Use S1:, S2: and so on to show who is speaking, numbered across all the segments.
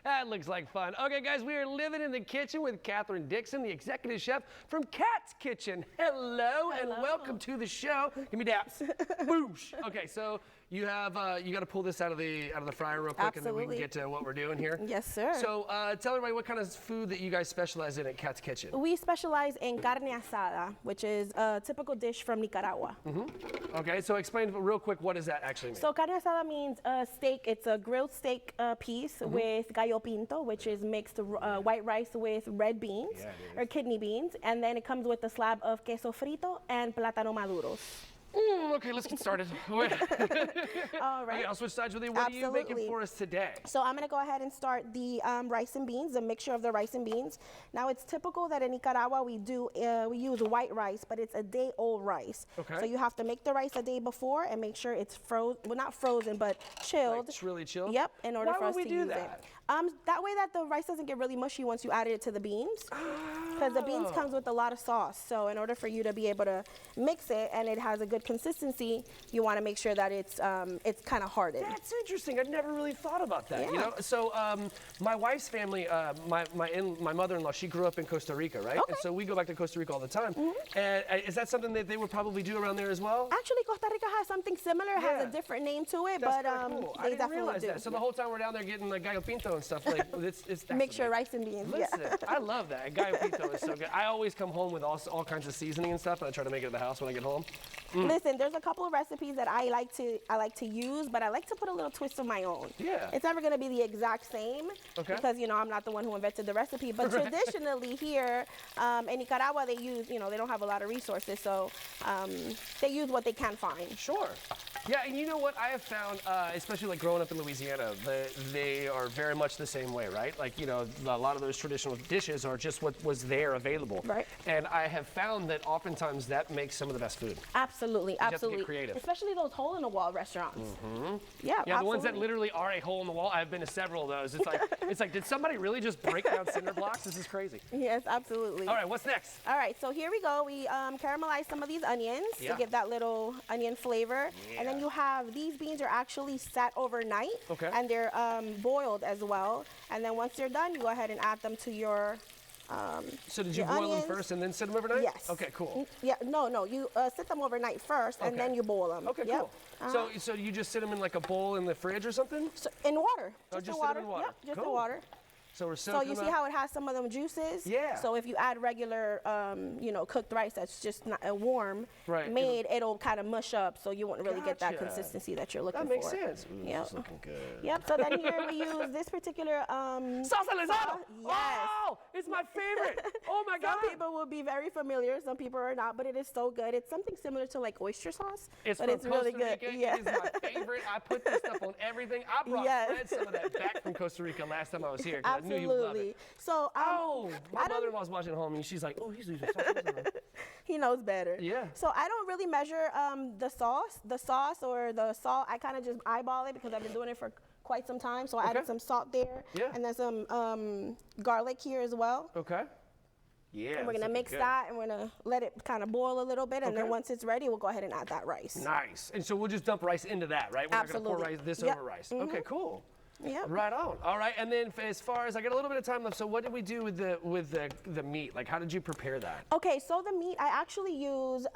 S1: That looks like fun. Okay, guys, we are living in the kitchen with Catherine Dixon, the executive chef from Cat's Kitchen. Hello, and welcome to the show. Give me daps. Boosh. Okay, so you have you got to pull this out of the fryer real quick,
S2: Absolutely.
S1: and then we can get to what we're doing here.
S2: Yes, sir.
S1: So tell everybody what kind of food that you guys specialize in at Cat's Kitchen.
S2: We specialize in carne asada, which is a typical dish from Nicaragua.
S1: Okay, so explain real quick, what does that actually mean?
S2: So carne asada means a steak. It's a grilled steak piece with gallo pinto, which is mixed white rice with red beans or kidney beans, and then it comes with a slab of queso frito and plátano maduros.
S1: Okay, let's get started.
S2: All right.
S1: Okay, I'll switch sides with you. What are you making for us today?
S2: So I'm going to go ahead and start the rice and beans, the mixture of the rice and beans. Now it's typical that in Nicaragua we use white rice, but it's a day-old rice.
S1: Okay.
S2: So you have to make the rice a day before and make sure it's frozen, well, not frozen, but chilled.
S1: Like it's really chilled?
S2: Yep, in order for us to use
S1: that?
S2: it. That way that the rice doesn't get really mushy once you add it to the beans. Because the beans comes with a lot of sauce. So in order for you to be able to mix it and it has a good consistency, you want to make sure that it's kind of hardened.
S1: That's interesting. I'd never really thought about that.
S2: Yeah.
S1: You know, so my wife's family, my mother-in-law, she grew up in Costa Rica, right?
S2: Okay.
S1: And so we go back to Costa Rica all the time. And is that something that they would probably do around there as well?
S2: Actually, Costa Rica has something similar. It has a different name to it,
S1: That's
S2: but
S1: cool.
S2: they
S1: I didn't
S2: definitely
S1: realize
S2: do.
S1: that. So the whole time we're down there getting like gallo pinto and stuff, like it's
S2: Mixture rice and beans.
S1: Listen,
S2: Yeah.
S1: I love that. Gallo pinto is so good. I always come home with all kinds of seasoning and stuff, and I try to make it at the house when I get home.
S2: Listen, there's a couple of recipes that I like to use, but I like to put a little twist of my own.
S1: Yeah.
S2: It's never going to be the exact same because I'm not the one who invented the recipe. But traditionally here in Nicaragua, they use they don't have a lot of resources, so they use what they can find.
S1: Sure. Yeah, and you know what I have found, especially like growing up in Louisiana, they are very much the same way, right? Like, a lot of those traditional dishes are just what was there available.
S2: Right.
S1: And I have found that oftentimes that makes some of the best food.
S2: Absolutely,
S1: You have to
S2: absolutely.
S1: get creative.
S2: Especially those hole-in-the-wall restaurants. Yeah,
S1: Yeah, the ones that
S2: absolutely.
S1: literally are a hole in the wall. I've been to several of those. It's like, did somebody really just break down cinder blocks? This is crazy.
S2: Yes, absolutely.
S1: All right, what's next?
S2: All right, so here we go. We caramelize some of these onions to give that little onion flavor. And then you have, these beans are actually sat overnight.
S1: Okay.
S2: And they're boiled as well. And then once they're done, you go ahead and add them to your
S1: So did you boil them first and then sit them overnight?
S2: Yes.
S1: Okay, cool.
S2: Yeah, no, you sit them overnight first and then you boil them.
S1: Okay, cool. So you just sit them in like a bowl in the fridge or something?
S2: So, in water.
S1: Oh, just
S2: in
S1: sit
S2: water.
S1: them in water.
S2: Yep, just
S1: Cool.
S2: in water.
S1: So we're
S2: So
S1: soaking
S2: you
S1: them
S2: see
S1: up.
S2: how it has some of them juices?
S1: Yeah.
S2: So if you add regular, cooked rice that's just not warm,
S1: Right.
S2: made, it'll kind of mush up, so you won't really get that
S1: Gotcha.
S2: consistency that you're looking for.
S1: That makes sense. Ooh,
S2: Yep.
S1: It's looking good.
S2: Yep. So then here we use this particular
S1: Salsa Lizano!
S2: Yes.
S1: Oh, it's my favorite. Oh my God.
S2: Some people will be very familiar, some people are not, but it is so good. It's something similar to like oyster sauce,
S1: It's
S2: but
S1: from
S2: it's really
S1: Costa
S2: good.
S1: Rica.
S2: Yeah.
S1: It is my favorite. I put this stuff on everything. I brought
S2: Yes.
S1: Fred some of that back from Costa Rica last time I was here. 'Cause I knew he would love
S2: Absolutely.
S1: it.
S2: So
S1: My mother-in-law's watching home and she's like, oh, he's using salsa Lizano.
S2: he knows better.
S1: Yeah.
S2: So I don't really measure the sauce or the salt. I kind of just eyeball it because I've been doing it for quite some time. So I added some salt there.
S1: Yeah.
S2: And then some garlic here as well.
S1: Okay. Yeah.
S2: And we're gonna mix that and we're gonna let it kind of boil a little bit. And then once it's ready, we'll go ahead and add that rice.
S1: Nice. And so we'll just dump rice into that, right? We're not gonna pour
S2: Absolutely.
S1: this
S2: Yep.
S1: over rice. Okay, cool.
S2: Yep.
S1: Right on. All right, and then as far as I got a little bit of time left, so what did we do with the meat? Like, how did you prepare that?
S2: Okay, so the meat, I actually use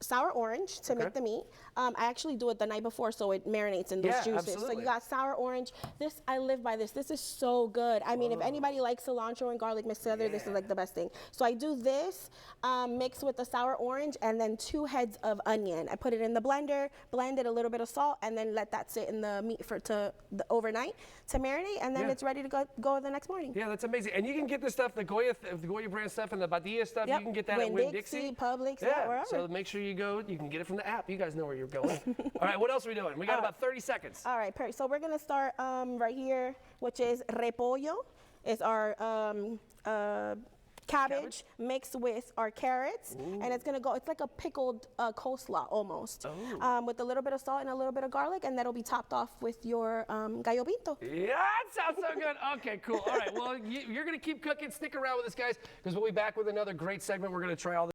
S2: sour orange to make the meat. I actually do it the night before so it marinates in those juices.
S1: Absolutely.
S2: So you got sour orange. This, I live by this. This is so good. I mean, if anybody likes cilantro and garlic mixed together, this is like the best thing. So I do this mixed with the sour orange and then 2 heads of onion. I put it in the blender, blend it, a little bit of salt, and then let that sit in the meat for overnight to marinate, and then it's ready to go the next morning.
S1: Yeah, that's amazing. And you can get this stuff, the Goya brand stuff and the Badia stuff, you can get that at Winn-Dixie.
S2: Publix, wherever.
S1: So make sure you go, you can get it from the app. You guys know where you're going. All right, what else are we doing? We got about 30 seconds.
S2: All right, so we're gonna start right here, which is repollo. It's our cabbage mixed with our carrots, and it's like a pickled coleslaw almost, with a little bit of salt and a little bit of garlic, and that'll be topped off with your gallo pinto.
S1: Yeah, that sounds so good. Okay, cool. All right, well, you're going to keep cooking. Stick around with us, guys, because we'll be back with another great segment. We're going to try all this.